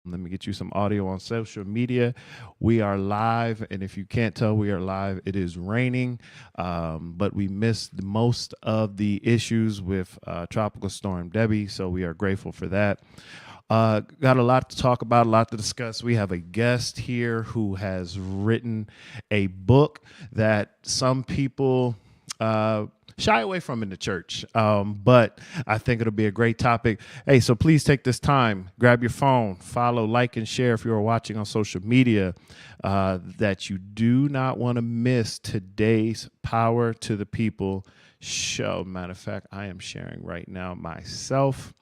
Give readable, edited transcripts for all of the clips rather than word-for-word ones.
Let me get you some audio on social media. We are live, and if you can't tell, we are live. It is raining, but we missed most of the issues with Tropical Storm Debbie, so we are grateful for that. Got a lot to talk about, a lot to discuss. We have a guest here who has written a book that some people shy away from in the church. But I think it'll be a great topic. Hey, so please take this time, grab your phone, follow, like, and share if you're watching on social media, that you do not want to miss today's Power to the People show. Matter of fact, I am sharing right now myself.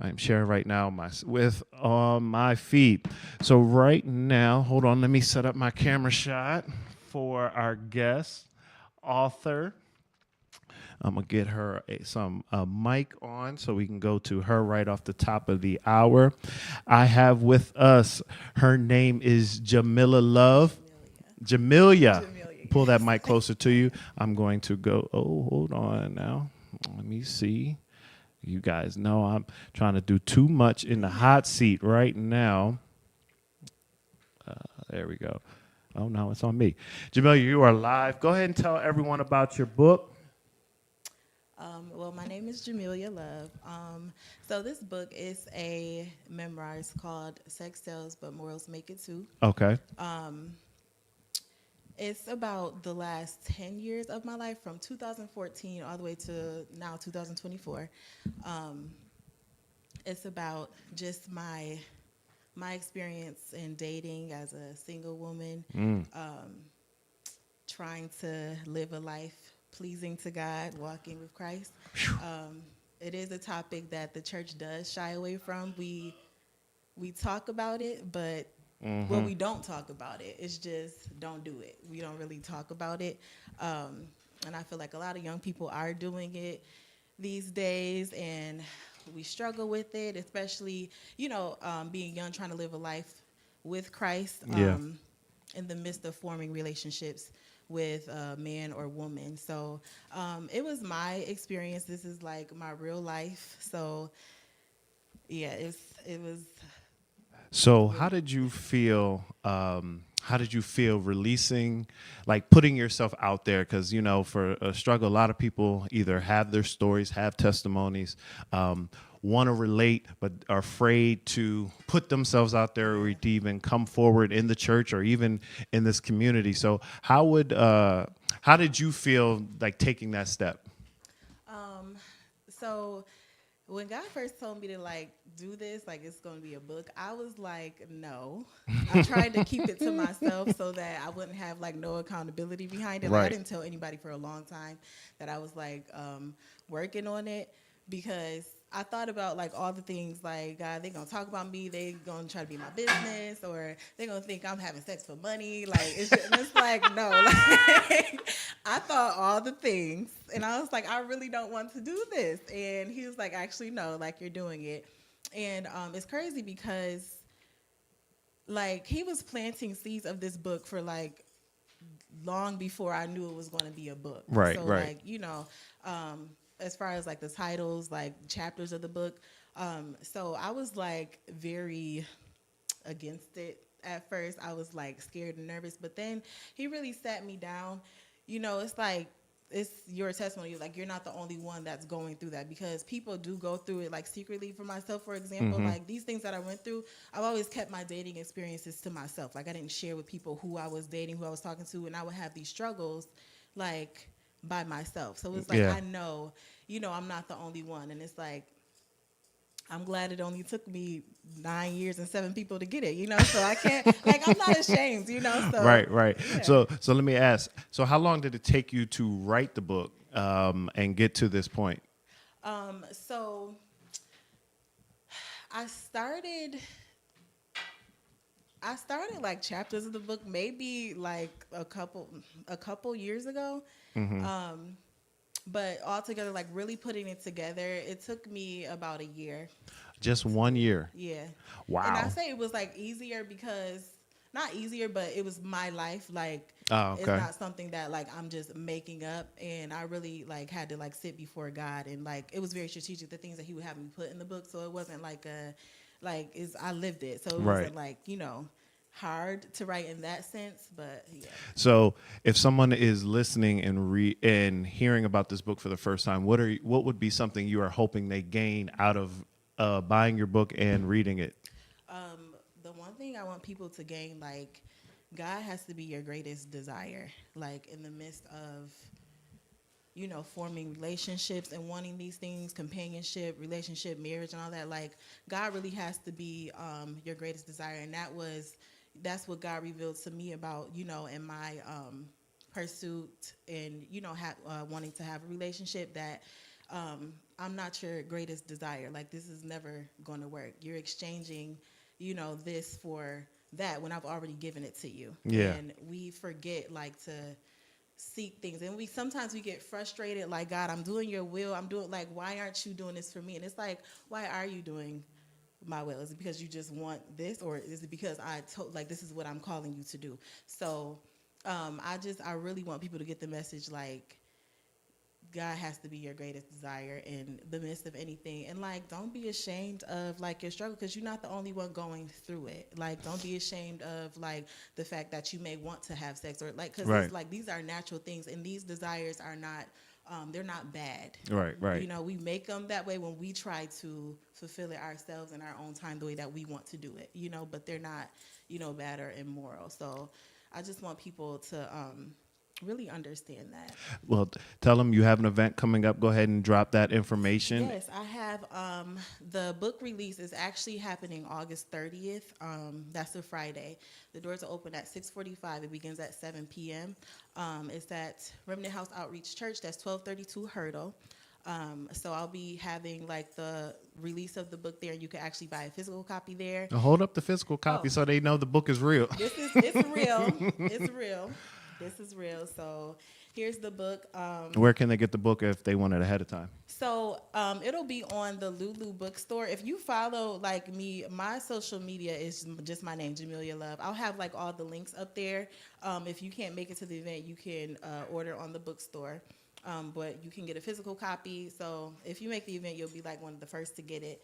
I'm sharing right now with on my feed. So right now, hold on, let me set up my camera shot for our guest author. I'm gonna get her some mic on so we can go to her right off the top of the hour. I have with us, her name is Jamila Love. Jamelia. Jamelia, Pull that yes. mic closer to you. I'm going to go. Oh, hold on now. Let me see. You guys know I'm trying to do too much in the hot seat right now. There we go. Oh, no, it's on me. Jamelia, you are live. Go ahead and tell everyone about your book. Well, my name is Jamelia Love. So this book is a memoir. It's called Sex Sells, but Morals Make It Too. Okay. It's about the last 10 years of my life, from 2014 all the way to now 2024. It's about just my experience in dating as a single woman, trying to live a life pleasing to God, walking with Christ. It is a topic that the church does shy away from. We talk about it, but well, we don't talk about it. It's just don't do it. We don't really talk about it. And I feel like a lot of young people are doing it these days, and we struggle with it, especially, being young, trying to live a life with Christ Yeah. in the midst of forming relationships with a man or woman. So it was my experience. This is like my real life. So yeah, it was. So how did you feel? How did you feel releasing, like putting yourself out there? Because for a struggle, a lot of people either have their stories, have testimonies, want to relate, but are afraid to put themselves out there or to even come forward in the church or even in this community. So how did you feel like taking that step? So when God first told me to do this, like it's going to be a book, I was like, no. I tried to keep it to myself so that I wouldn't have no accountability behind it. Like I Right. didn't tell anybody for a long time that I was working on it, because I thought about all the things God, they gonna talk about me, they gonna try to be my business, or they gonna think I'm having sex for money. It's like no, I thought all the things, and I was like, I really don't want to do this. And he was like, actually, no, you're doing it. And it's crazy because he was planting seeds of this book for long before I knew it was going to be a book. Right. So Right. as far as the titles, chapters of the book, so I was very against it at first. I was scared and nervous, but then he really sat me down. It's it's your testimony. You're not the only one that's going through that, because people do go through it secretly. For myself, for example, these things that I went through, I've always kept my dating experiences to myself. I didn't share with people who I was dating, who I was talking to, and I would have these struggles by myself. So it's Yeah. I know, I'm not the only one. And it's I'm glad it only took me 9 years and 7 people to get it, so I can't, I'm not ashamed, so. Right, right. Yeah. So let me ask. So how long did it take you to write the book and get to this point? So I started chapters of the book maybe a couple years ago. But altogether, really putting it together, it took me about a year. Just 1 year. Yeah. Wow. And I say it was easier because, not easier, but it was my life. Oh, It's okay. not something that I'm just making up. And I really had to sit before God, and it was very strategic, the things that he would have me put in the book. So it wasn't like I lived it, so it Right. wasn't like hard to write in that sense. But yeah. So, if someone is listening and hearing about this book for the first time, what would be something you are hoping they gain out of buying your book and reading it? The one thing I want people to gain, like, God has to be your greatest desire, like in the midst of forming relationships and wanting these things, companionship, relationship, marriage, and all that. Like, God really has to be your greatest desire, and that's what God revealed to me about in my pursuit and wanting to have a relationship, that I'm not your greatest desire. Like, this is never going to work. You're exchanging this for that when I've already given it to you. Yeah. And we forget, like, to seek things, and sometimes we get frustrated, like, God, I'm doing your will, I'm doing, like, why aren't you doing this for me? And it's like, why are you doing my will? Is it because you just want this, or is it because like, this is what I'm calling you to do? So I really want people to get the message, like, God has to be your greatest desire in the midst of anything. And, like, don't be ashamed of, like, your struggle, because you're not the only one going through it. Like, don't be ashamed of, like, the fact that you may want to have sex, or, like, because Right. it's like, these are natural things, and these desires are not they're not bad. Right. We make them that way when we try to fulfill it ourselves in our own time, the way that we want to do it, but they're not bad or immoral. So I just want people to really understand that. Well, tell them you have an event coming up. Go ahead and drop that information. Yes, I have. The book release is actually happening August 30th. That's a Friday. The doors are open at 6:45. It begins at 7 p.m. It's at Remnant House Outreach Church. That's 1232 Hurdle. So I'll be having, like, the release of the book there, and you can actually buy a physical copy there. Now hold up the physical copy so they know the book is real. It's real. It's real. This is real. So here's the book. Where can they get the book if they want it ahead of time? So it'll be on the Lulu Bookstore. If you follow, like, me, my social media is just my name, Jamelia Love. I'll have, like, all the links up there. If you can't make it to the event, you can order on the bookstore. But you can get a physical copy. So if you make the event, you'll be, like, one of the first to get it.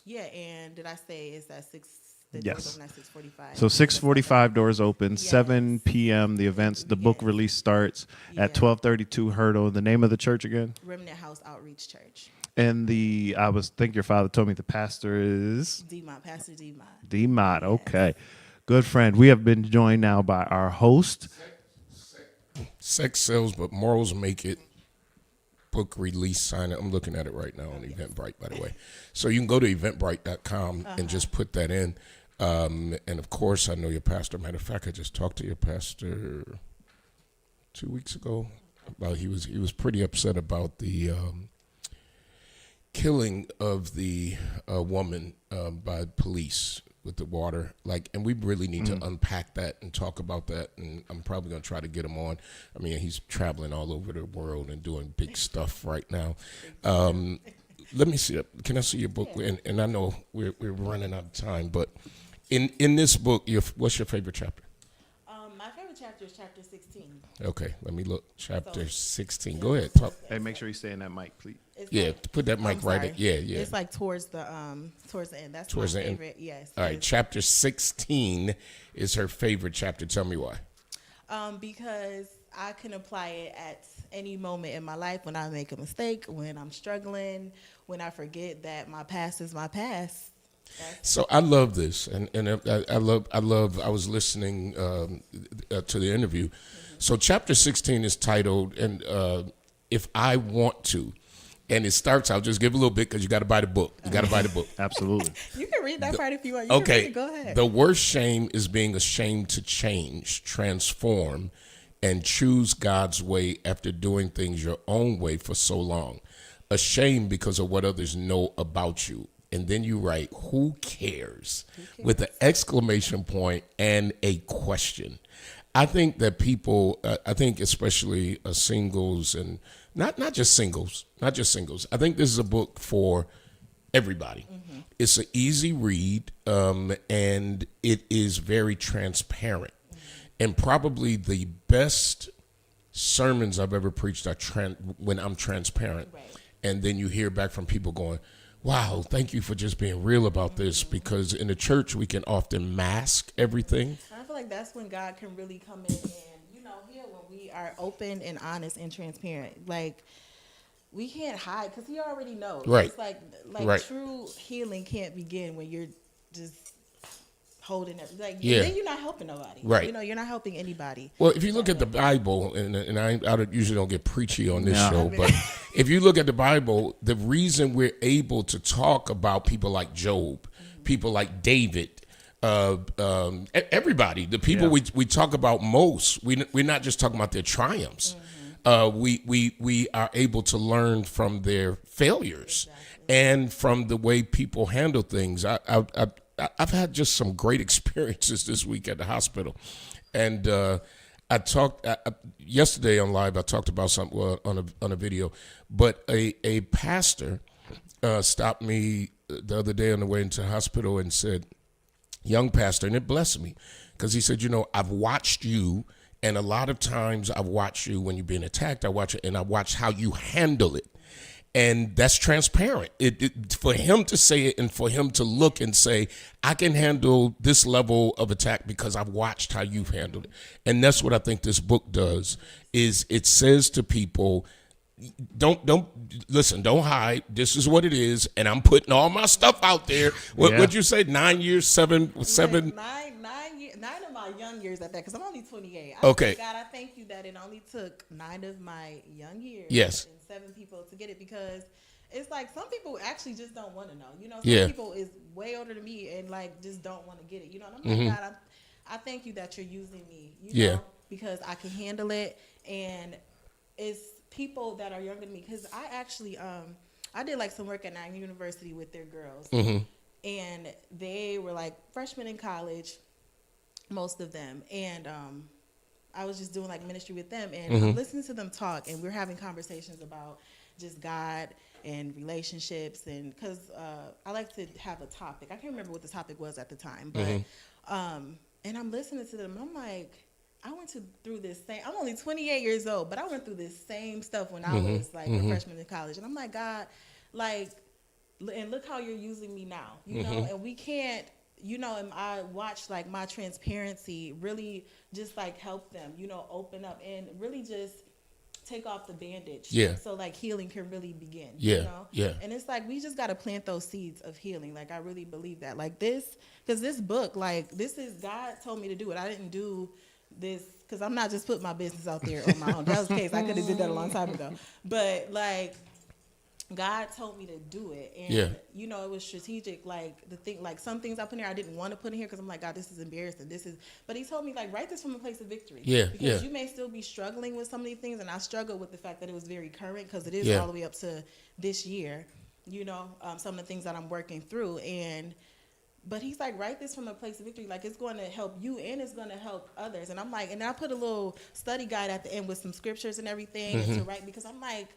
Yeah, and did I say it's at 6? The doors open at 6:45. So 6:45 doors open, Yes. 7 p.m. the events. The book release starts at 1232 Hurdle. The name of the church again? Remnant House Outreach Church. And I think your father told me the pastor is D-Mott, Pastor D-Mott. D-Mott. Okay. Good friend. We have been joined now by our host. Sex sells, but morals make it. Book release sign. I'm looking at it right now on Eventbrite, by the way. So you can go to eventbrite.com and just put that in. And of course, I know your pastor. Matter of fact, I just talked to your pastor 2 weeks ago. About he was pretty upset about the killing of the woman by police with the water. And we really need to unpack that and talk about that. And I'm probably going to try to get him on. I mean, he's traveling all over the world and doing big stuff right now. Let me see. Can I see your book? And I know we're running out of time, but in this book, what's your favorite chapter? My favorite chapter is chapter 16. Okay, let me look. Chapter 16. Yeah. Go ahead. Talk. Hey, make sure you stay in that mic, please. It's Yeah, like, put that mic I'm right sorry. at. Yeah. It's like towards the end. That's Towards my the end. favorite. Yes. All right, chapter 16 is her favorite chapter. Tell me why. Because I can apply it at any moment in my life, when I make a mistake, when I'm struggling, when I forget that my past is my past. So I love this, and I love. I was listening to the interview. So chapter 16 is titled, and if I want to, and it starts. I'll just give a little bit because you got to buy the book. You got to buy the book. Absolutely. You can read that part if you want. You can read Okay. it. Go ahead. The worst shame is being ashamed to change, transform, and choose God's way after doing things your own way for so long. Ashamed because of what others know about you. And then you write, who cares? With an exclamation point and a question. I think that people, I think especially singles, and not just singles. I think this is a book for everybody. Mm-hmm. It's an easy read, and it is very transparent. Mm-hmm. And probably the best sermons I've ever preached are when I'm transparent. Right. And then you hear back from people going, Wow, thank you for just being real about this, because in the church we can often mask everything. And I feel like that's when God can really come in and, heal when we are open and honest and transparent. Like, we can't hide because he already knows. Right. It's like Right. true healing can't begin when you're just holding it. Like, Yeah. then you're not helping nobody. Right. You're not helping anybody. Well, if you look at the Bible, and I usually don't get preachy on this No. show, but if you look at the Bible, the reason we're able to talk about people like Job, people like David, everybody, the people we talk about most, we're not just talking about their triumphs. We are able to learn from their failures and from the way people handle things. I've had just some great experiences this week at the hospital, and I talked yesterday on live. I talked about something on a video, but a pastor stopped me the other day on the way into the hospital and said, "Young pastor," and it blessed me, because he said, "I've watched you, and a lot of times I've watched you when you're being attacked. I watch it, and I watch how you handle it." And that's transparent. For him to say it and for him to look and say, "I can handle this level of attack because I've watched how you've handled it." And that's what I think this book does, is it says to people, don't listen, don't hide. This is what it is. And I'm putting all my stuff out there. What'd you say? 9 years, seven. Nine of my young years at that, because I'm only 28. Okay. God, I thank you that it only took 9 of my young years Yes. and 7 people to get it, because it's like some people actually just don't want to know. Some Yeah. people is way older than me and like just don't want to get it. And I'm like, God, I thank you that you're using me, Yeah. because I can handle it. And it's people that are younger than me, because I actually I did like some work at Nine University with their girls, and they were like freshmen in college, most of them, and I was just doing like ministry with them, and I'm listening to them talk, and we're having conversations about just God and relationships, and because I like to have a topic. I can't remember what the topic was at the time, but and I'm listening to them, and I'm like, I went through this same. I'm only 28 years old, but I went through this same stuff when I was like a freshman in college, and I'm like, God, like, and look how you're using me now, know, and we can't. And I watched like my transparency really just like help them, open up and really just take off the bandage. Yeah. So like healing can really begin. Yeah. Yeah. And it's like we just got to plant those seeds of healing. Like I really believe that. Like this, because this book, like this is God told me to do it. I didn't do this because I'm not just putting my business out there on my own. That was the case. I could have did that a long time ago. But like God told me to do it, and it was strategic. Like the thing, like some things I put in here I didn't want to put in here because I'm like, God, this is embarrassing. But He told me like write this from a place of victory. Because you may still be struggling with some of these things, and I struggled with the fact that it was very current because it is all the way up to this year. Some of the things that I'm working through, but He's like, write this from a place of victory. Like it's going to help you and it's going to help others. And I'm like, and I put a little study guide at the end with some scriptures and everything and to write, because I'm like,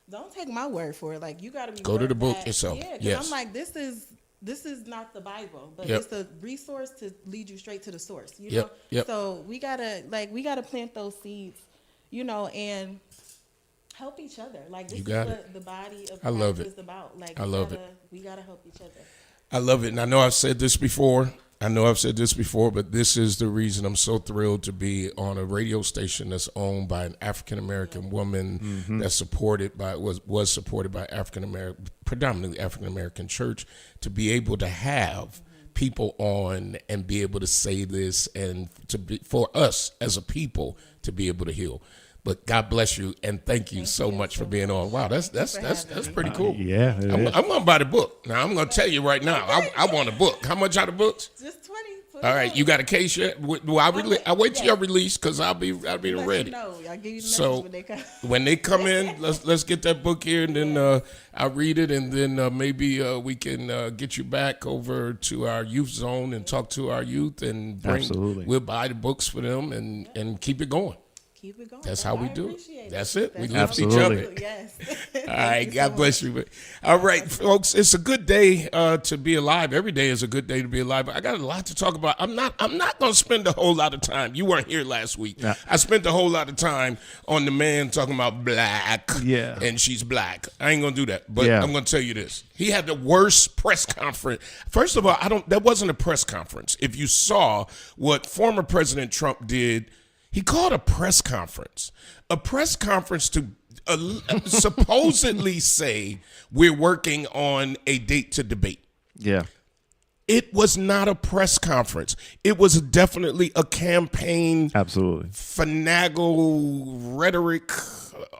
don't take my word for it. Like you got to go to the book yourself. Yeah, yes. I'm like, this is not the Bible, but it's a resource to lead you straight to the source. You know. So we gotta plant those seeds, and help each other. Like this is what the body of Christ is about. Like we gotta help each other. I love it, and I know I've said this before. But this is the reason I'm so thrilled to be on a radio station that's owned by an African American woman, that's supported by was supported by predominantly African American church, to be able to have people on and be able to say this, and for us as a people to be able to heal. But God bless you, and thank you so much for being on. Wow, that's pretty cool. Yeah, I'm gonna buy the book. Now I'm gonna tell you right now, I want a book. How much are the books? Just 20. All right, you got a case yet? Well, I wait till your release, because I'll be ready. No, I'll give you the So when they come. when they come in, let's get that book here, and then I'll read it, and then maybe we can get you back over to our youth zone and talk to our youth, and Absolutely. we'll buy the books for them and keep it going. keep it going. That's how we I do it. appreciate That's it. We That's lift how each we other. do. Yes. All right, God bless you. All right, folks, it's a good day to be alive. Every day is a good day to be alive. I got a lot to talk about. I'm not going to spend a whole lot of time. You weren't here last week. Nah. I spent a whole lot of time on the man talking about black. Yeah. And she's black. I ain't going to do that. But Yeah. I'm going to tell you this. He had the worst press conference. First of all, that wasn't a press conference. If you saw what former President Trump did, he called a press conference. A press conference to supposedly say we're working on a date to debate. Yeah. It was not a press conference. It was definitely a campaign, Absolutely. finagle, rhetoric,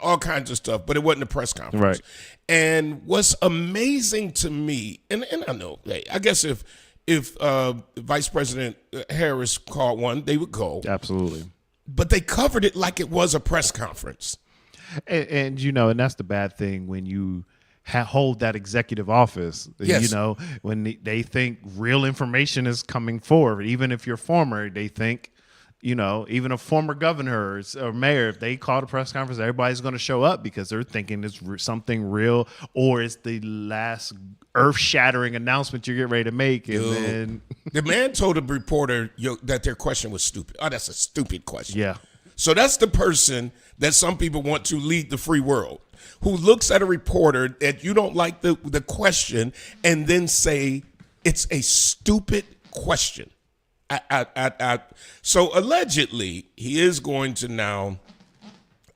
all kinds of stuff, but it wasn't a press conference. Right. And what's amazing to me, and I know, I guess if Vice President Harris called one, they would go. Absolutely. But they covered it like it was a press conference. And you know, and that's the bad thing when you hold that executive office. Yes. You know, when they think real information is coming forward, even if you're former, they think, you know, even a former governor or mayor, if they call a press conference, everybody's going to show up because they're thinking it's something real, or it's the last earth-shattering announcement you get ready to make. And Dude. then, The man told a reporter that their question was stupid. Oh, that's a stupid question. yeah. So that's the person that some people want to lead the free world, who looks at a reporter that you don't like the question and then say it's a stupid question. So allegedly, he is going to now.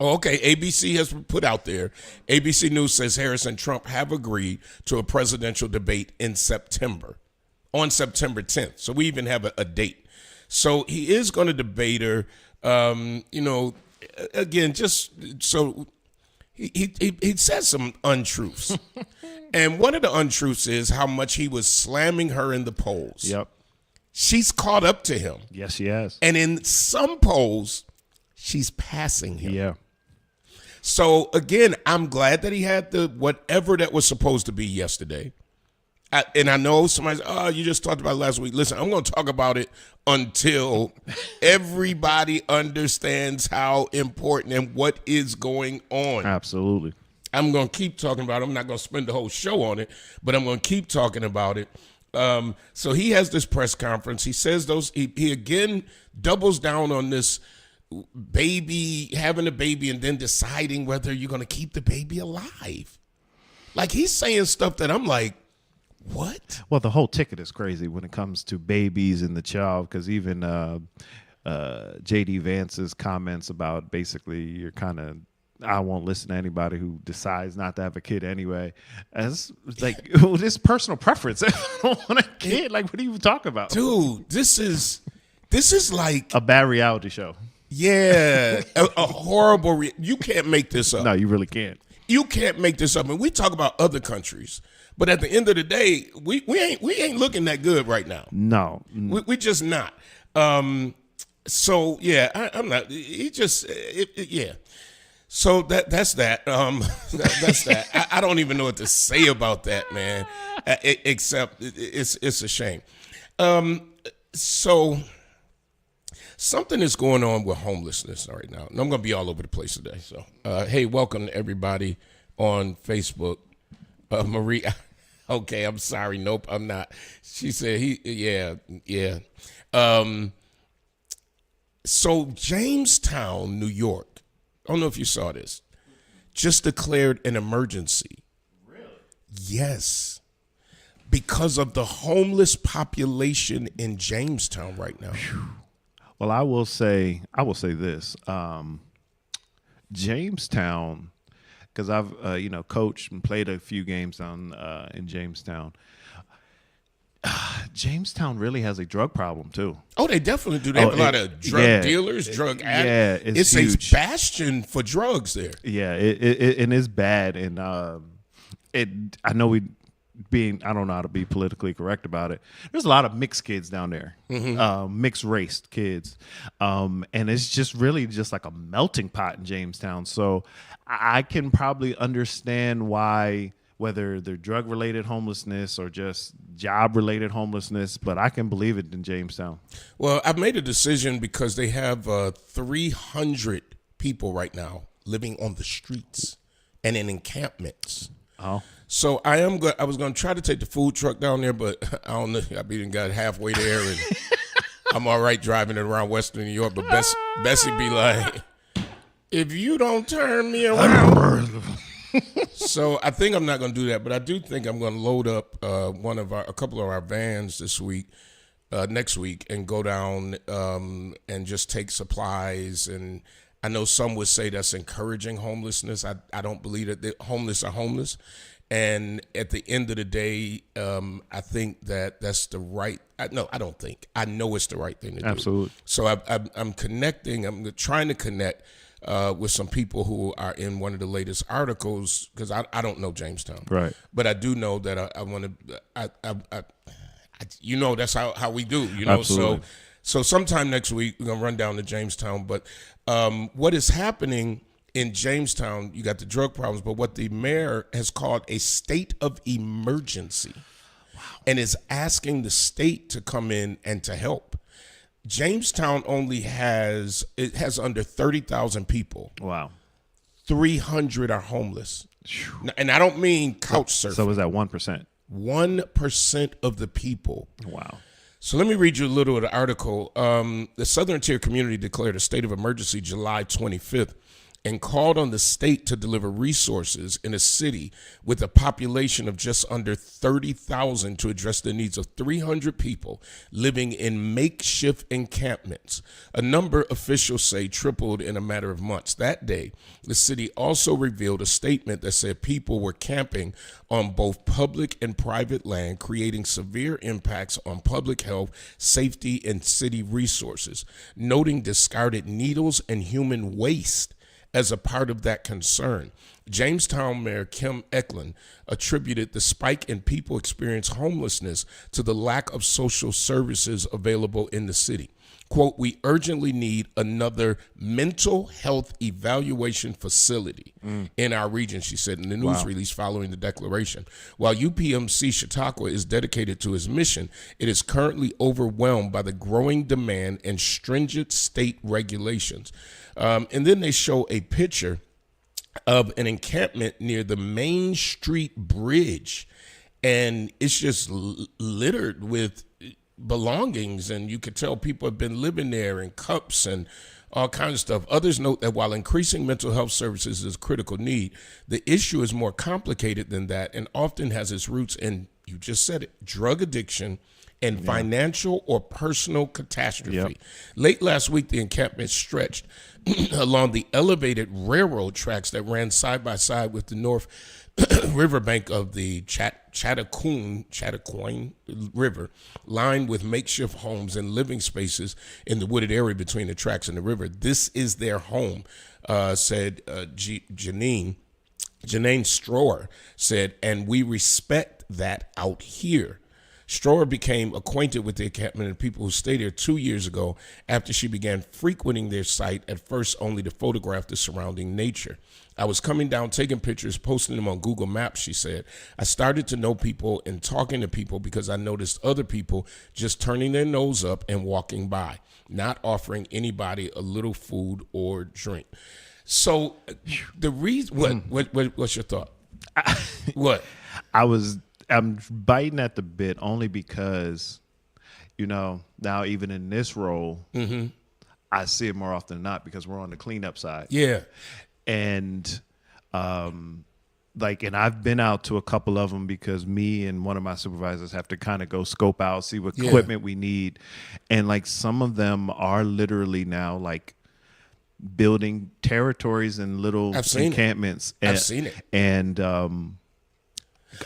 Oh, okay, ABC has put out there. ABC News says Harris and Trump have agreed to a presidential debate in September, on September 10th. So we even have a date. So he is going to debate her. You know, again, just so he says some untruths. And one of the untruths is how much he was slamming her in the polls. Yep. She's caught up to him. Yes, she has. And in some polls, she's passing him. Yeah. So again, I'm glad that he had the whatever that was supposed to be yesterday. And I know somebody's, oh, you just talked about it last week. Listen, I'm going to talk about it until everybody understands how important and what is going on. Absolutely. I'm going to keep talking about it. I'm not going to spend the whole show on it, but I'm going to keep talking about it. So he has this press conference. He says he again doubles down on this baby, having a baby and then deciding whether you're going to keep the baby alive. Like, he's saying stuff that I'm like, what? Well, the whole ticket is crazy when it comes to babies and the child, because even J.D. Vance's comments about basically you're kind of, I won't listen to anybody who decides not to have a kid anyway. As like, this personal preference. I don't want a kid. Like, what are you talking about? Dude, this is like, A bad reality show. yeah, a horrible, you can't make this up. No, you really can't. You can't make this up. And we talk about other countries, but at the end of the day, we ain't looking that good right now. No. We just not. So yeah, I'm not. He just yeah. So that's that. That's that. I don't even know what to say about that, man. Except it's a shame. So something is going on with homelessness right now, and I'm going to be all over the place today. So hey, welcome to everybody on Facebook. Maria. Okay, I'm sorry. Nope, I'm not. She said yeah. So Jamestown, New York, I don't know if you saw this, just declared an emergency. Really? Yes. Because of the homeless population in Jamestown right now. Well, I will say this. Jamestown, because I've coached and played a few games down in Jamestown. Jamestown really has a drug problem too. Oh, they definitely do. They have a lot of drug dealers, drug addicts. Yeah, it's huge. a bastion for drugs there. Yeah, it is bad, and I know I don't know how to be politically correct about it. There's a lot of mixed kids down there, mixed race kids, and it's just really just like a melting pot in Jamestown. So I can probably understand why, whether they're drug-related homelessness or just job-related homelessness, but I can believe it in Jamestown. Well, I've made a decision because they have 300 people right now living on the streets and in encampments. Oh, So I was going to try to take the food truck down there, but I don't know. I even got halfway there, and I'm all right driving it around Western New York. But Bessie be like, if you don't turn me around. So I think I'm not going to do that, but I do think I'm going to load up a couple of our vans next week, and go down and just take supplies. And I know some would say that's encouraging homelessness. I don't believe that the homeless are homeless. And at the end of the day, I think that's the right. I don't think. I know it's the right thing to do. absolutely. So I'm connecting. I'm trying to connect with some people who are in one of the latest articles, because I don't know Jamestown, Right. But I do know that I want to. That's how we do. Absolutely. So sometime next week we're gonna run down to Jamestown. But what is happening in Jamestown? You got the drug problems, but what the mayor has called a state of emergency, and is asking the state to come in and to help. Jamestown has under 30,000 people. Wow. 300 are homeless, and I don't mean couch surfing. So was that 1%? 1% of the people. Wow. So let me read you a little of the article. The Southern Tier community declared a state of emergency July 25th and called on the state to deliver resources in a city with a population of just under 30,000 to address the needs of 300 people living in makeshift encampments. A number officials say tripled in a matter of months. That day, the city also revealed a statement that said people were camping on both public and private land, creating severe impacts on public health, safety, and city resources, noting discarded needles and human waste as a part of that concern. Jamestown Mayor Kim Eklund attributed the spike in people experiencing homelessness to the lack of social services available in the city. Quote, "We urgently need another mental health evaluation facility in our region," she said in the news release following the declaration. While UPMC Chautauqua is dedicated to its mission, it is currently overwhelmed by the growing demand and stringent state regulations. And then they show a picture of an encampment near the Main Street Bridge, and it's just littered with belongings, and you could tell people have been living there in cups and all kinds of stuff. Others note that while increasing mental health services is a critical need, the issue is more complicated than that and often has its roots in, you just said it, drug addiction and financial or personal catastrophe. Yep. Late last week, the encampment stretched along the elevated railroad tracks that ran side by side with the north riverbank of the Chattahoochee River, lined with makeshift homes and living spaces in the wooded area between the tracks and the river. This is their home, said Janine Stroher said, and we respect that out here. Stroher became acquainted with the encampment and people who stayed there 2 years ago after she began frequenting their site, at first only to photograph the surrounding nature. "I was coming down, taking pictures, posting them on Google Maps," she said. "I started to know people and talking to people because I noticed other people just turning their nose up and walking by, not offering anybody a little food or drink." So the reason, what's your thought? What? I'm biting at the bit only because, now even in this role, I see it more often than not because we're on the cleanup side. Yeah. And and I've been out to a couple of them because me and one of my supervisors have to kind of go scope out, see what equipment we need. And some of them are literally now building territories and little encampments. I've seen it. And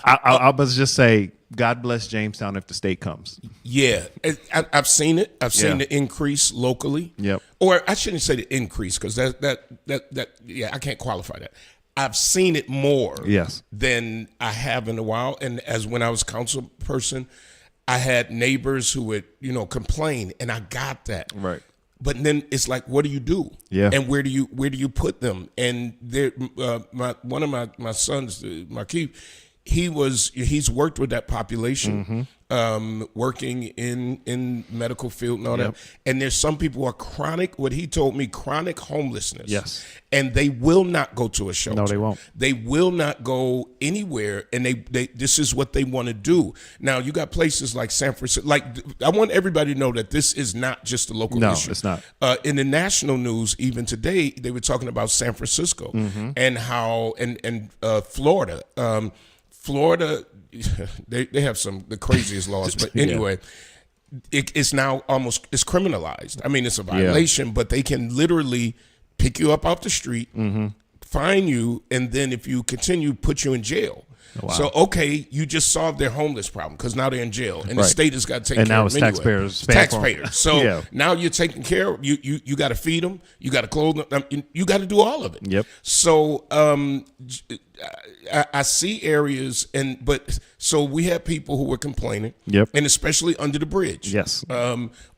I must just say, God bless Jamestown if the state comes. Yeah, I've seen it. I've seen the increase locally. Yep. Or I shouldn't say the increase because I can't qualify that. I've seen it more than I have in a while. And as when I was council person, I had neighbors who would, complain, and I got that. Right. But then it's like, what do you do? Yeah. And where do you put them? And one of my sons, Marquis, he's worked with that population, Mm-hmm. working in medical field and all Yep. that. And there's some people who are chronic, what he told me, chronic homelessness. Yes. And they will not go to a shelter. No, they won't. They will not go anywhere, and they this is what they want to do. Now you got places like San Francisco. Like, I want everybody to know that this is not just a local No, issue. it's not. In the national news, even today, they were talking about San Francisco Mm-hmm. and how and Florida. Florida, they have the craziest laws, but Yeah. anyway. It's now it's criminalized. I mean, it's a violation, but they can literally pick you up off the street, Mm-hmm. fine you, and then if you continue, put you in jail. Wow. So, okay, you just solved their homeless problem because now they're in jail, and the Right. state has got to take And care now of it's them anyway. taxpayers paying for 'em. Taxpayers. So Yeah. now you're taking care of you got to feed them, you got to clothe them, you got to do all of it. Yep. So I see areas, so we had people who were complaining, Yep. and especially under the bridge, Yes.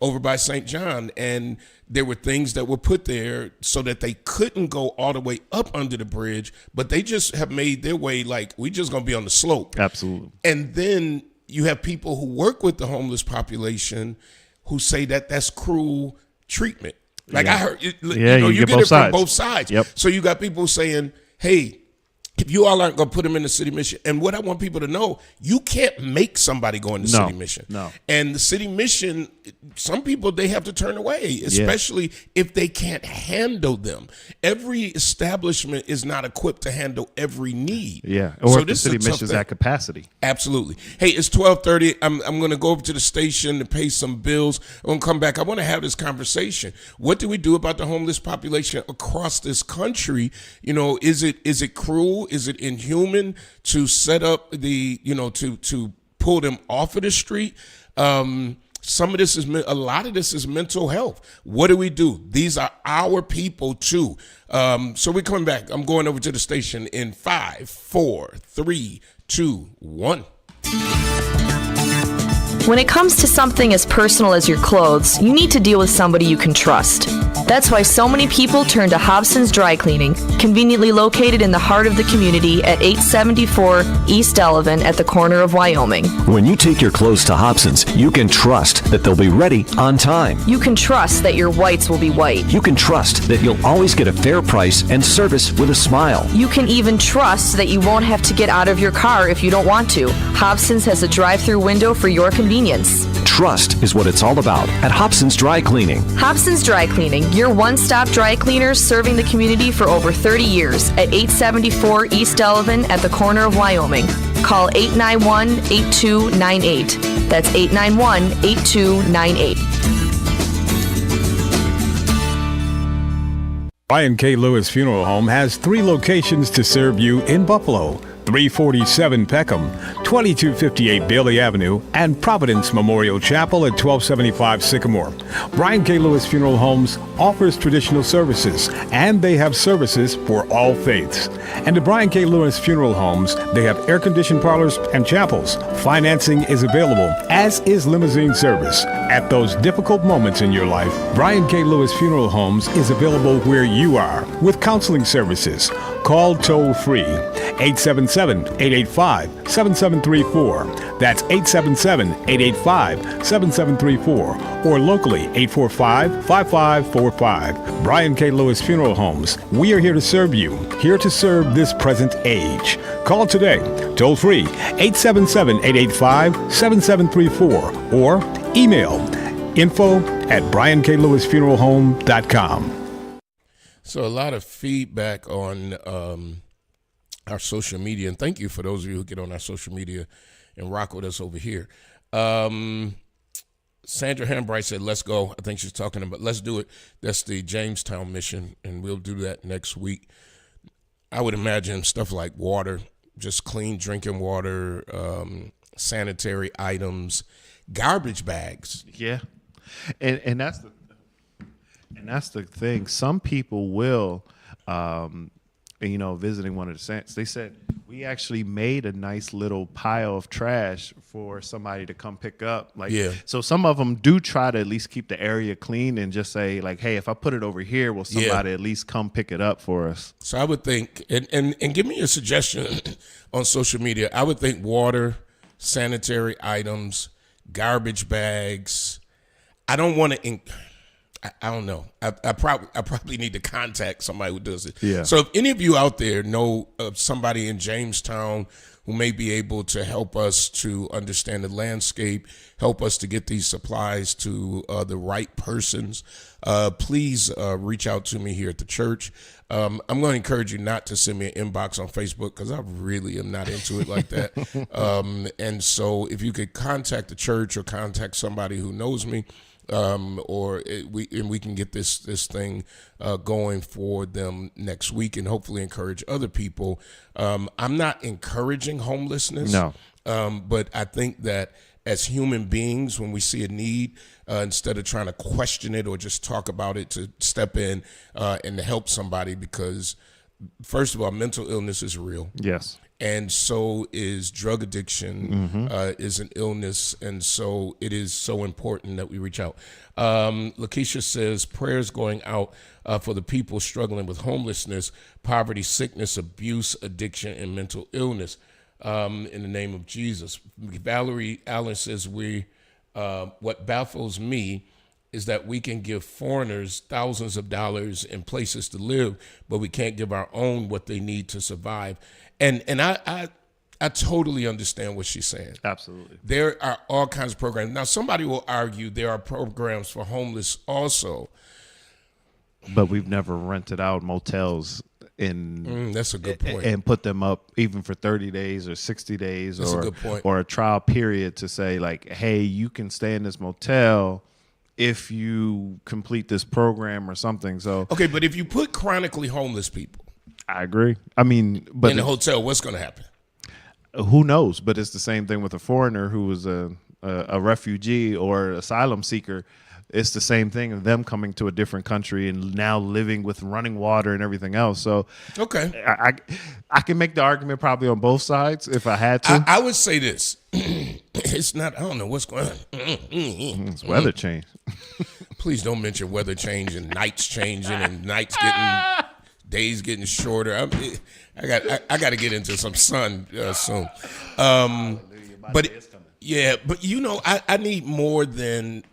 over by St. John, and there were things that were put there so that they couldn't go all the way up under the bridge, but they just have made their way like we just gonna be on the slope. Absolutely. And then you have people who work with the homeless population who say that that's cruel treatment. Like, Yeah. I heard, Yeah, you get get both it from sides. both sides. Yep. So you got people saying, hey, if you all aren't going to put them in the city mission, and what I want people to know, you can't make somebody go in the No, city mission. no. And the city mission, some people, they have to turn away, especially if they can't handle them. Every establishment is not equipped to handle every need. Yeah. Or if the this is city a tough mission's thing. at capacity. Absolutely. Hey, it's 12:30. I'm going to go over to the station to pay some bills. I'm going to come back. I want to have this conversation. What do we do about the homeless population across this country? You know, is it cruel? Is it inhuman to set up to pull them off of the street? Some of this a lot of this is mental health. What do we do? These are our people too. So we're coming back. I'm going over to the station in 5, 4, 3, 2, 1. When it comes to something as personal as your clothes, you need to deal with somebody you can trust. That's why so many people turn to Hobson's Dry Cleaning, conveniently located in the heart of the community at 874 East Delavan at the corner of Wyoming. When you take your clothes to Hobson's, you can trust that they'll be ready on time. You can trust that your whites will be white. You can trust that you'll always get a fair price and service with a smile. You can even trust that you won't have to get out of your car if you don't want to. Hobson's has a drive-through window for your convenience. Trust is what it's all about at Hobson's Dry Cleaning. Hobson's Dry Cleaning, your one-stop dry cleaners serving the community for over 30 years at 874 East Delavan at the corner of Wyoming. Call 891-8298. That's 891-8298. Brian K. Lewis Funeral Home has 3 locations to serve you in Buffalo: 347 Peckham, 2258 Bailey Avenue, and Providence Memorial Chapel at 1275 Sycamore. Brian K. Lewis Funeral Homes offers traditional services, and they have services for all faiths. And at Brian K. Lewis Funeral Homes, they have air-conditioned parlors and chapels. Financing is available, as is limousine service. At those difficult moments in your life, Brian K. Lewis Funeral Homes is available where you are with counseling services. Call toll-free 877-885-7734. That's 877-885-7734. Or locally 845-5545. Brian K. Lewis Funeral Homes. We are here to serve you, here to serve this present age. Call today, toll-free 877-885-7734. Or email info@brianklewisfuneralhome.com. So a lot of feedback on our social media, and thank you for those of you who get on our social media and rock with us over here. Sandra Hambright said, let's go. I think she's talking about, let's do it. That's the Jamestown mission, and we'll do that next week. I would imagine stuff like water, just clean drinking water, sanitary items, garbage bags. Yeah. And that's the thing. Some people will, visiting one of the saints, they said We actually made a nice little pile of trash for somebody to come pick up. Like, Yeah. So some of them do try to at least keep the area clean and just say like, hey, if I put it over here, will somebody at least come pick it up for us? So I would think, and give me a suggestion on social media. I would think water, sanitary items, garbage bags. I don't want to. I don't know. I probably need to contact somebody who does it. Yeah. So if any of you out there know of somebody in Jamestown who may be able to help us to understand the landscape, help us to get these supplies to the right persons, please reach out to me here at the church. I'm going to encourage you not to send me an inbox on Facebook because I really am not into it like that. And so if you could contact the church or contact somebody who knows me, we can get this thing going for them next week and hopefully encourage other people. I'm not encouraging homelessness. No. But I think that as human beings, when we see a need, instead of trying to question it or just talk about it, to step in and to help somebody, because first of all, mental illness is real. Yes. And so is drug addiction, is an illness. And so it is so important that we reach out. Lakeisha says, prayers going out for the people struggling with homelessness, poverty, sickness, abuse, addiction, and mental illness in the name of Jesus. Valerie Allen says, what baffles me is that we can give foreigners thousands of dollars and places to live, but we can't give our own what they need to survive. And I totally understand what she's saying. Absolutely. There are all kinds of programs. Now, somebody will argue there are programs for homeless also. But we've never rented out motels That's a good point. and put them up even for 30 days or 60 days That's a good point. or a trial period to say like, hey, you can stay in this motel if you complete this program or something. So Okay, but if you put chronically homeless people I agree. I mean, but in the hotel, what's going to happen? who knows? But it's the same thing with a foreigner who was a refugee or asylum seeker. It's the same thing of them coming to a different country and now living with running water and everything else. So Okay. I can make the argument probably on both sides if I had to. I would say this. It's not, I don't know what's going on. It's weather change. Please don't mention weather change and nights changing and nights getting, days getting shorter. I got to get into some sun soon. But yeah, but you know, I need more than,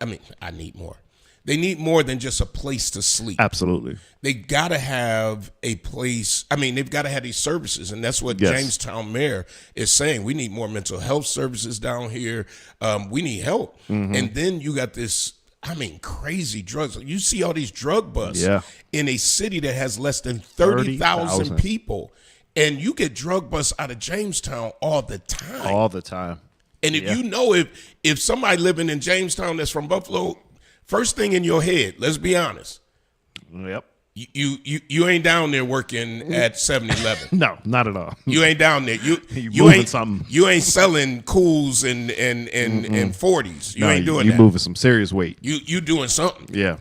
I need more. They need more than just a place to sleep. Absolutely. They got to have a place. They've got to have these services. And that's what Yes. Jamestown Mayor is saying. We need more mental health services down here. We need help. And then you got this, crazy drugs. You see all these drug busts in a city that has less than 30,000 people. And you get drug busts out of Jamestown all the time. All the time. And if you know, if somebody living in Jamestown that's from Buffalo, first thing in your head, let's be honest, Yep. you ain't down there working at 7-Eleven. No, not at all. You ain't down there. You moving ain't something. You ain't selling Cools and 40s. You ain't doing you that. moving some serious weight. You doing something. Yeah.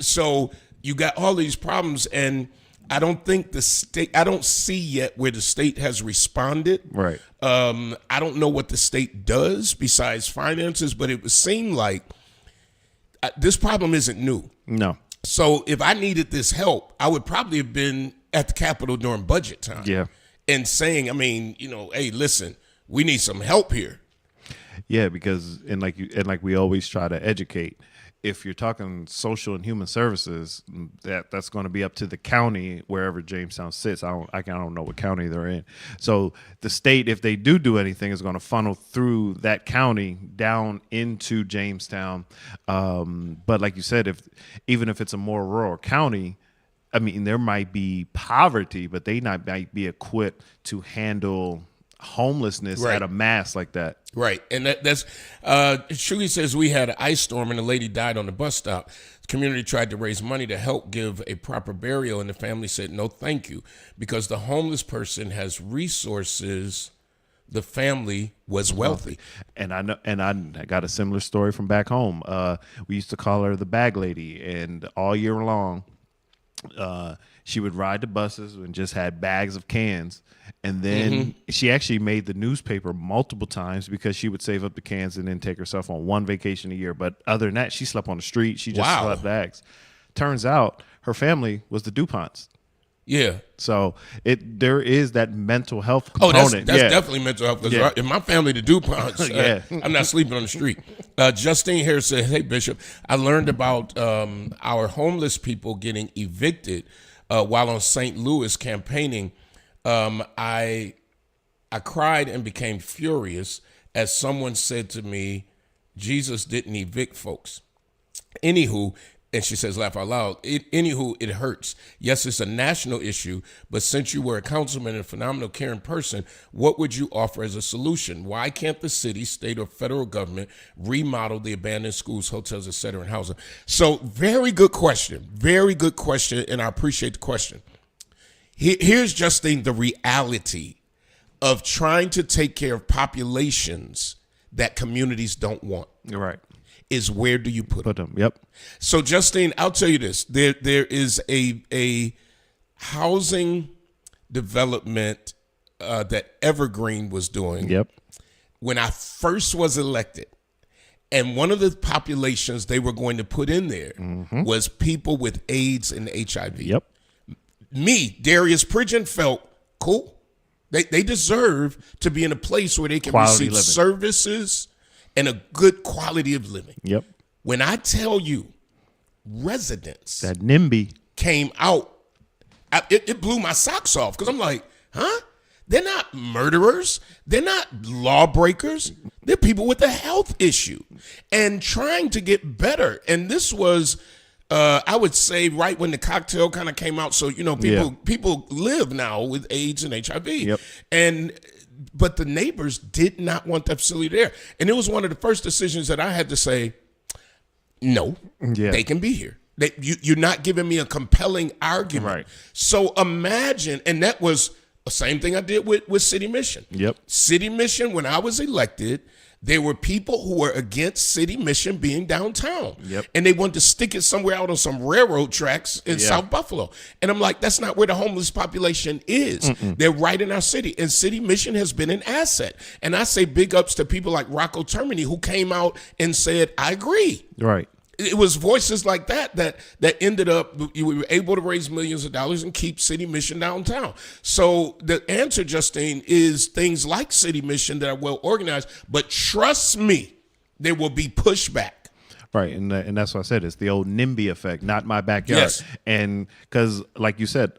So you got all these problems, and I don't think I don't see yet where the state has responded. Right. I don't know what the state does besides finances, but it would seem like this problem isn't new. No. So if I needed this help, I would probably have been at the Capitol during budget time. Yeah. And saying, hey, listen, we need some help here. Yeah, because like we always try to educate. If you're talking social and human services, that's going to be up to the county wherever Jamestown sits. I don't know what county they're in. So the state, if they do anything, is going to funnel through that county down into Jamestown. But like you said, even if it's a more rural county, there might be poverty, but they might be equipped to handle homelessness Right. at a mass like that. Right. And that's Shugi says we had an ice storm and a lady died on the bus stop. The community tried to raise money to help give a proper burial, and the family said no thank you, because the homeless person has resources. The family was wealthy. And I know, and I got a similar story from back home. We used to call her the bag lady, and all year long, she would ride the buses and just had bags of cans. And then she actually made the newspaper multiple times because she would save up the cans and then take herself on one vacation a year. But other than that, she slept on the street. She just slept bags. Turns out her family was the DuPonts. Yeah. So there is that mental health component. That's definitely mental health. Because in my family, the DuPonts, I'm not sleeping on the street. Justine here said, "Hey Bishop, I learned about our homeless people getting evicted while on St. Louis campaigning. I cried and became furious as someone said to me, Jesus didn't evict folks. Anywho." And she says, laugh out loud. Anywho, it hurts. Yes, it's a national issue, but since you were a councilman and a phenomenal, caring person, what would you offer as a solution? Why can't the city, state, or federal government remodel the abandoned schools, hotels, et cetera, and housing? So very good question. Very good question, and I appreciate the question. Here's just the reality of trying to take care of populations that communities don't want. You're right. Is where do you put them? Yep. So, Justine, I'll tell you this. There is a housing development that Evergreen was doing. Yep. When I first was elected, and one of the populations they were going to put in there was people with AIDS and HIV. Yep. Me, Darius Pridgeon, felt cool. They deserve to be in a place where they can receive services and a good quality of living. Yep. When I tell you residents that NIMBY came out, it blew my socks off because I'm like, huh? They're not murderers. They're not lawbreakers. They're people with a health issue and trying to get better. And this was, I would say, right when the cocktail kind of came out. So, people live now with AIDS and HIV. Yep. But the neighbors did not want that facility there. And it was one of the first decisions that I had to say, no, they can be here. You're not giving me a compelling argument. Right. So imagine, and that was the same thing I did with City Mission. Yep. City Mission, when I was elected, there were people who were against City Mission being downtown. Yep. And they wanted to stick it somewhere out on some railroad tracks in South Buffalo. And I'm like, that's not where the homeless population is. They're right in our city. And City Mission has been an asset. And I say big ups to people like Rocco Termini, who came out and said, I agree. Right. It was voices like that ended up, you were able to raise millions of dollars and keep City Mission downtown. So the answer, Justine, is things like City Mission that are well organized, but trust me, there will be pushback. Right, and that's what I said. It's the old NIMBY effect, not my backyard. Yes. And because, like you said,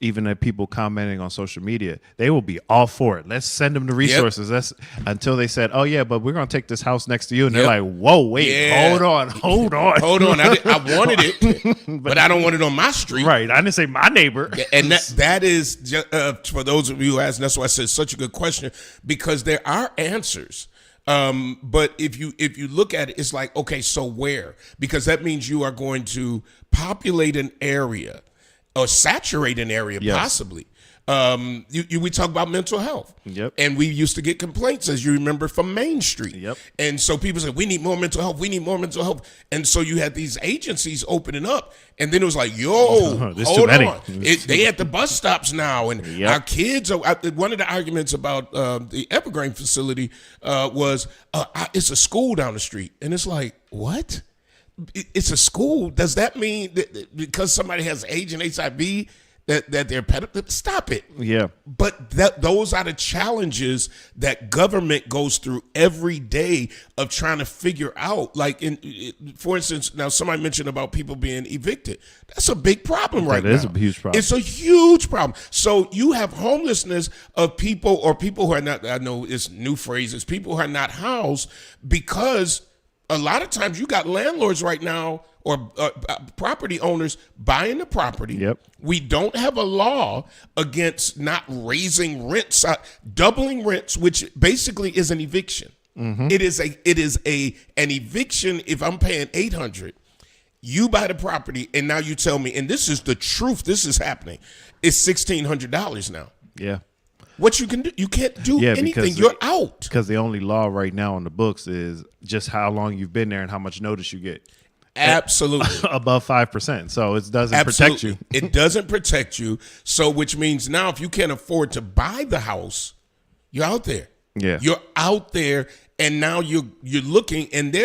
even the people commenting on social media, they will be all for it. Let's send them the resources. That's until they said, "Oh yeah, but we're gonna take this house next to you," and they're like, "Whoa, wait, hold on." Hold on. I wanted it, but I don't want it on my street. Right. I didn't say my neighbor. And that is just, for those of you who asked. That's why I said it's such a good question, because there are answers. But if you look at it, it's like, okay, so where? Because that means you are going to populate an area or saturate an area, possibly. We talk about mental health. Yep. And we used to get complaints, as you remember, from Main Street. Yep. And so people said, we need more mental health. We need more mental health. And so you had these agencies opening up. And then it was like, hold on. They at the bus stops now. And our kids are, one of the arguments about the Evergreen facility was, it's a school down the street. And it's like, what? It's a school. Does that mean that because somebody has AIDS and HIV that they're pedophiles? Stop it. Yeah. But those are the challenges that government goes through every day of trying to figure out. Like, for instance, now somebody mentioned about people being evicted. That's a big problem right now. That is a huge problem. It's a huge problem. So you have homelessness of people, or people who are not, I know it's new phrases, people who are not housed, because a lot of times you got landlords right now or property owners buying the property. Yep. We don't have a law against not raising rents, doubling rents, which basically is an eviction. Mm-hmm. It is an eviction. If I'm paying $800, you buy the property, and now you tell me, and this is the truth, this is happening, it's $1,600 now. Yeah. What you can do, you can't do anything. You're out. Because the only law right now on the books is just how long you've been there and how much notice you get. Absolutely. above 5%. So it doesn't protect you. It doesn't protect you. So which means now if you can't afford to buy the house, you're out there. Yeah. You're out there, and now you're looking, and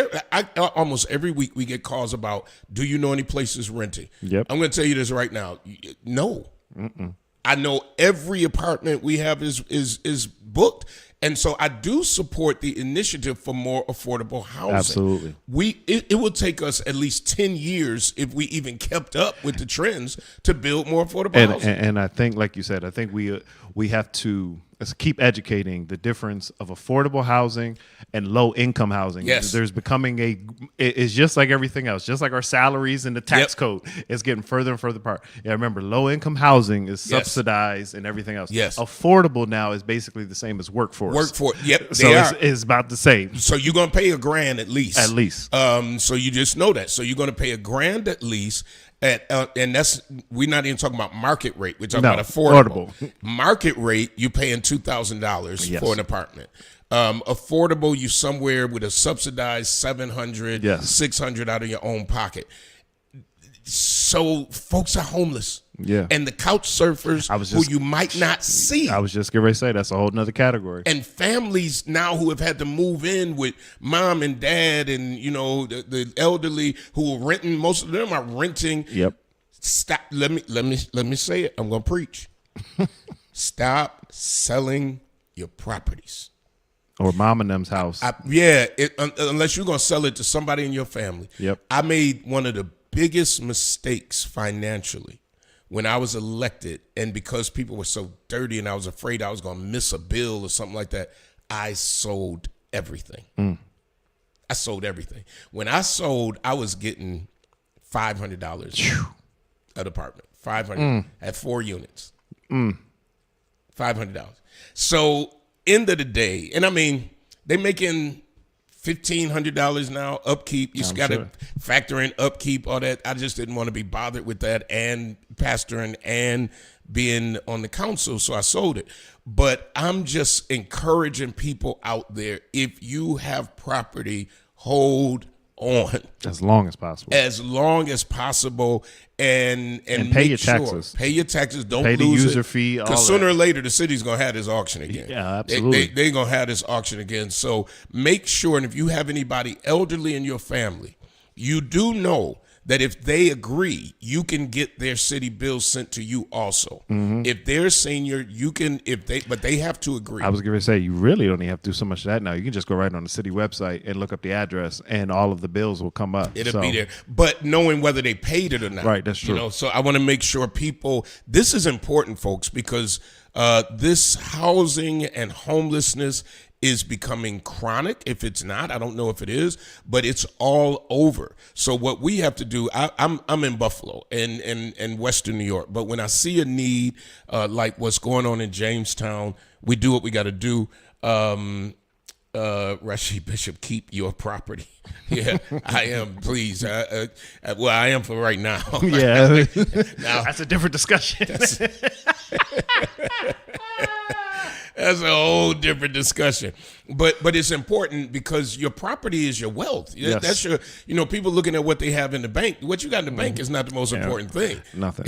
almost every week we get calls about, do you know any places renting? Yep. I'm going to tell you this right now. No. Mm-mm. I know every apartment we have is booked. And so I do support the initiative for more affordable housing. Absolutely. It will take us at least 10 years if we even kept up with the trends to build more affordable housing. And I think, like you said, I think we have to keep educating the difference of affordable housing and low income housing. Yes. There's becoming it's just like everything else, just like our salaries and the tax code. It's getting further and further apart. Yeah, remember, low income housing is subsidized and everything else. Yes. Affordable now is basically the same as workforce. Yep. So it's about the same. So you're going to pay $1,000 at least. At least. So you just know that. So you're going to pay $1,000 at least. And we're not even talking about market rate. We're talking about affordable. Market rate, you're paying $2,000 for an apartment. Affordable, you somewhere with a subsidized $700, $600 out of your own pocket. So folks are homeless. Yeah. And the couch surfers who you might not see. I was just getting ready to say that's a whole nother category. And families now who have had to move in with mom and dad and, the elderly who are renting. Most of them are renting. Yep. Stop. Let me say it. I'm going to preach. Stop selling your properties. Or mom and them's house. Unless you're going to sell it to somebody in your family. Yep. I made one of the biggest mistakes financially when I was elected, and because people were so dirty and I was afraid I was going to miss a bill or something like that, I sold everything. I sold everything. When I sold, I was getting $500 an apartment. $500 at 4 units. $500. So end of the day, and I mean, they making $1,500 now, upkeep. You got to factor in upkeep, all that. I just didn't want to be bothered with that and pastoring and being on the council, so I sold it. But I'm just encouraging people out there, if you have property, hold on. As long as possible. As long as possible. And pay your taxes. Pay your taxes. Don't pay the lose user it. fee. Because sooner or later, the city's going to have this auction again. Yeah, absolutely. They're going to have this auction again. So make sure, and if you have anybody elderly in your family, you do know that if they agree, you can get their city bills sent to you also. If they're senior, you can, but they have to agree. I was going to say, you really don't even have to do so much of that now. You can just go right on the city website and look up the address, and all of the bills will come up. It'll be there. But knowing whether they paid it or not. Right, that's true. So I want to make sure this is important, folks, because this housing and homelessness is becoming chronic. If it's not, I don't know if it is, but it's all over. So what we have to do, I'm in Buffalo and Western New York, but when I see a need like what's going on in Jamestown, we do what we got to do. Rashid Bishop, keep your property. Yeah, I am. Please. I am for right now. Yeah, now, that's a different discussion. That's a whole different discussion. But it's important because your property is your wealth. Yes. That's your, people looking at what they have in the bank. What you got in the bank is not the most important thing. Nothing.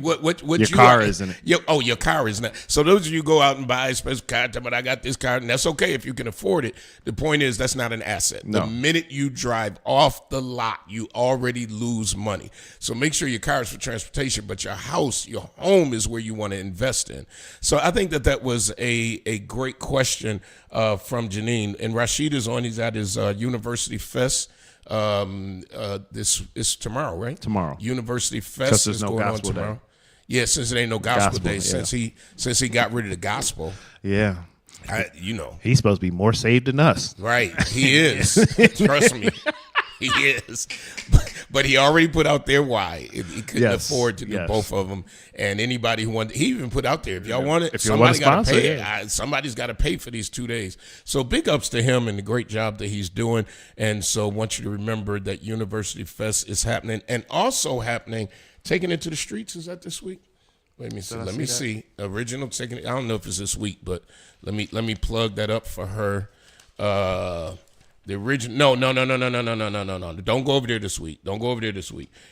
what your car isn't it? Your car is not. So those of you go out and buy a special car, but I got this car, and that's okay if you can afford it. The point is that's not an asset. No. The minute you drive off the lot, you already lose money. So make sure your car is for transportation, but your house, your home is where you want to invest in. So I think that was a great question from Janine. And Rashid is on. He's at his University Fest. This is tomorrow, right? Tomorrow. University Fest is going on tomorrow. Day. Yeah, since it ain't no gospel day, yeah. since he got rid of the gospel. Yeah. He's supposed to be more saved than us. Right. He is. Trust me. He is. But he already put out there why. He couldn't afford to do both of them. And anybody who wanted, he even put out there, if y'all want it, somebody got to pay. Somebody's got to pay for these 2 days. So big ups to him and the great job that he's doing. And so I want you to remember that University Fest is happening and also happening. Taking it to the streets, is that this week? Let me see. Original taking it. I don't know if it's this week, but let me plug that up for her. The original. No. Don't go over there this week.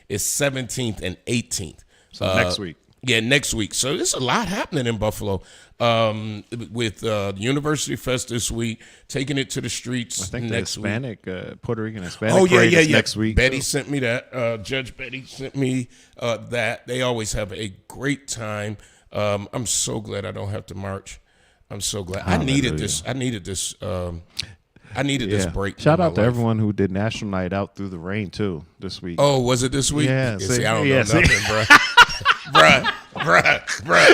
It's 17th and 18th. So next week. Yeah, next week. So there's a lot happening in Buffalo with the University Fest this week, taking it to the streets I think next the week. Hispanic, Puerto Rican Hispanic Oh, yeah, parade yeah, is yeah. next week. Betty sent me that. Judge Betty sent me that. They always have a great time. I'm so glad I don't have to march. I'm so glad. I needed this. I needed this break. Shout in my out to life. everyone who did National Night Out through the rain, too, this week. Oh, was it this week? Yeah, See, I don't yeah, know see. nothing, bruh.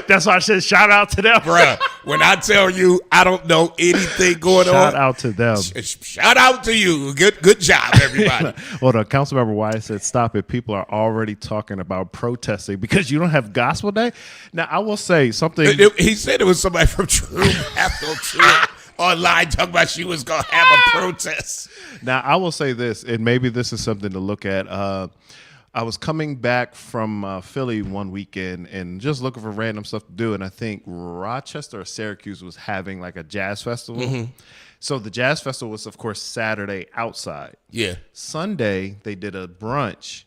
That's why I said shout out to them. Bruh, when I tell you I don't know anything going Shout on, out to them. shout out to you. Good job, everybody. Well, the Councilmember Wyatt said, stop it. People are already talking about protesting because you don't have Gospel Day. Now, I will say something. He said it was somebody from True Bethel online talking about she was going to have a protest. Now, I will say this, and maybe this is something to look at. I was coming back from Philly one weekend and just looking for random stuff to do, and I think Rochester or Syracuse was having like a jazz festival. Mm-hmm. So the jazz festival was, of course, Saturday outside. Yeah. Sunday, they did a brunch,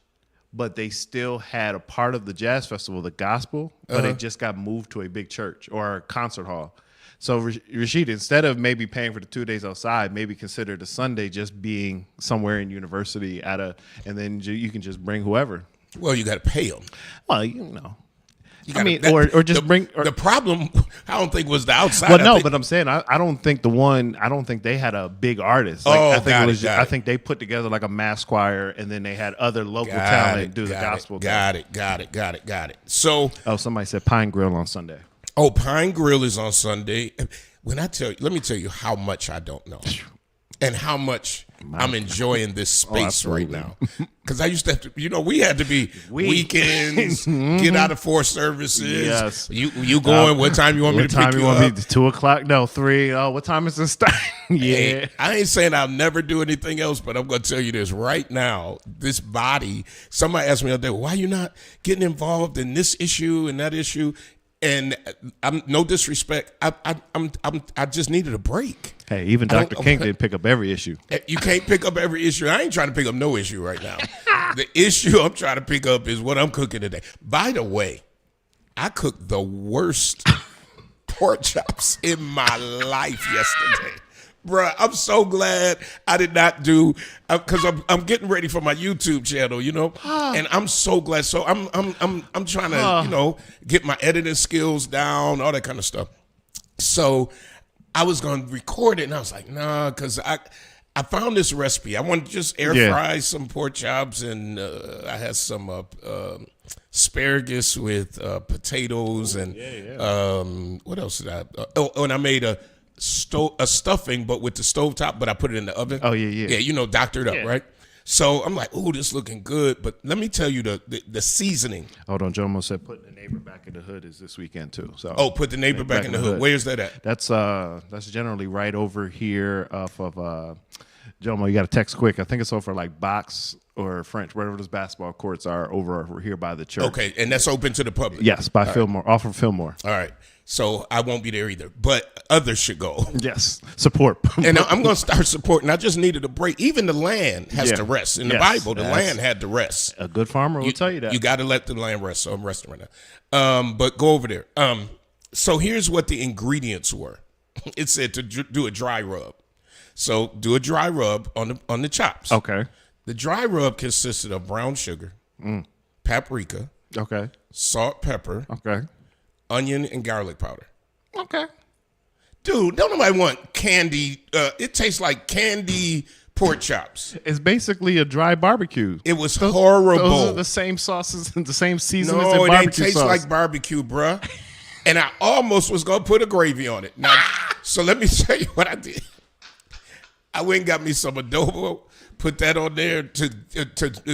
but they still had a part of the jazz festival, the gospel, but it just got moved to a big church or a concert hall. So, Rashid, instead of maybe paying for the 2 days outside, maybe consider the Sunday just being somewhere in university and then you can just bring whoever. Well, you got to pay them. Well, you know. I mean, the problem. I don't think was the outside. Well, no, but I'm saying I don't think I don't think they had a big artist. Like, Oh, I think got it it, was. got I it. think they put together like a mass choir, and then they had other local Got talent it, do the gospel. Got it. So, Somebody said Pine Grill on Sunday. oh, Pine Grill is on Sunday. Let me tell you how much I don't know, and how much I'm enjoying this space right now. Because I used to have to, we had to be weekends, get out of 4 services. Yes. You going? What time you want me to pick you up? 2:00? No, 3. Oh, what time is it start? Yeah. Hey, I ain't saying I'll never do anything else, but I'm going to tell you this right now. This body, somebody asked me the other day, why you not getting involved in this issue and that issue? And I'm no disrespect. I just needed a break. Hey, even Dr. King didn't pick up every issue. You can't pick up every issue. I ain't trying to pick up no issue right now. The issue I'm trying to pick up is what I'm cooking today. By the way, I cooked the worst pork chops in my life yesterday. Bruh, I'm so glad I did not do, because I'm getting ready for my YouTube channel, and I'm so glad. So I'm trying to get my editing skills down, all that kind of stuff. So I was going to record it, and I was like, nah, because I found this recipe. I wanted to just air fry some pork chops, and I had some asparagus with potatoes, and what else did I? And I made a stuffing, but with the stovetop, but I put it in the oven. Oh, yeah. Yeah, doctored up, right? So I'm like, ooh, this looking good. But let me tell you the seasoning. Hold on, Jomo said putting the neighbor back in the hood is this weekend too. So Put the neighbor back in the hood. Where's that at? That's generally right over here off of Jomo. You got to text quick. I think it's over like Box or French, wherever those basketball courts are over here by the church. Okay, and that's open to the public. Yes, by Fillmore, off of Fillmore. All right. So I won't be there either, but others should go. Yes, support. And I'm going to start supporting. I just needed a break. Even the land has to rest. In the Bible, the land had to rest. A good farmer will tell you that. You got to let the land rest. So I'm resting right now. But go over there. So here's what the ingredients were. It said to do a dry rub. So do a dry rub on the chops. Okay. The dry rub consisted of brown sugar, paprika, Okay. salt, pepper, Okay. onion, and garlic powder. Okay. Dude, don't nobody want candy. It tastes like candy pork chops. It's basically a dry barbecue. It was horrible. Those are the same sauces and the same seasonings No, and it ain't barbecue taste sauce. like barbecue, bruh. And I almost was going to put a gravy on it. Now, so let me tell you what I did. I went and got me some adobo, put that on there to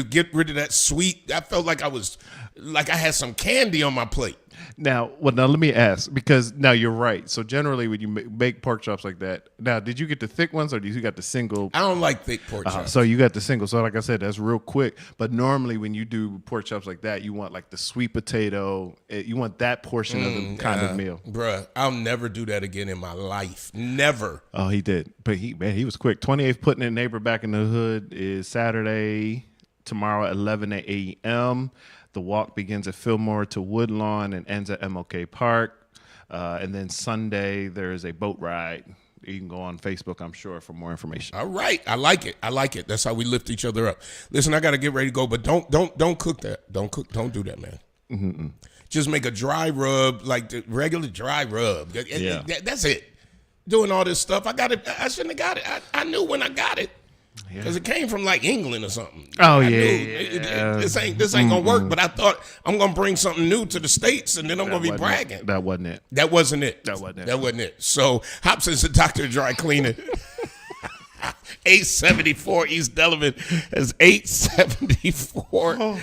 get rid of that sweet. I felt like I had some candy on my plate. Now, now let me ask, because now you're right. So generally, when you make pork chops like that, now did you get the thick ones or did you got the single? I don't like thick pork chops. So you got the single. So like I said, that's real quick. But normally, when you do pork chops like that, you want like the sweet potato. You want that portion of the kind of meal. Bruh, I'll never do that again in my life. Never. Oh, he did, but he was quick. 28th Putting a Neighbor Back in the Hood is Saturday, tomorrow at 11 a.m. The walk begins at Fillmore to Woodlawn and ends at MLK Park. And then Sunday, there is a boat ride. You can go on Facebook, I'm sure, for more information. All right. I like it. I like it. That's how we lift each other up. Listen, I got to get ready to go, but don't cook that. Don't do that, man. Mm-hmm. Just make a dry rub, like the regular dry rub. Yeah. That's it. Doing all this stuff. I got it. I shouldn't have got it. I knew when I got it. Because it came from like England or something. Oh, I yeah. This ain't gonna work. But I thought I'm gonna bring something new to the States, and then I'm gonna be bragging. That wasn't it. That wasn't it. That wasn't it. That wasn't it. So Hobson's and Dr. Dry Cleaning. 874 East Delavan is 874.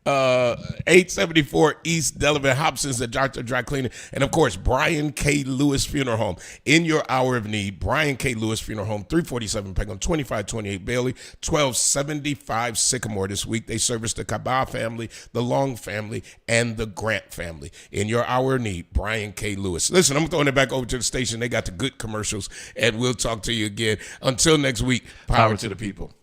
874 East Delavan, Hobson's at Dr. Dry Cleaning. And of course, Brian K. Lewis Funeral Home. In your hour of need, Brian K. Lewis Funeral Home, 347 Peckham, 2528 Bailey, 1275 Sycamore. This week, they service the Cabal family, the Long family, and the Grant family. In your hour of need, Brian K. Lewis. Listen, I'm throwing it back over to the station. They got the good commercials, and we'll talk to you again. Until next week, power to the people.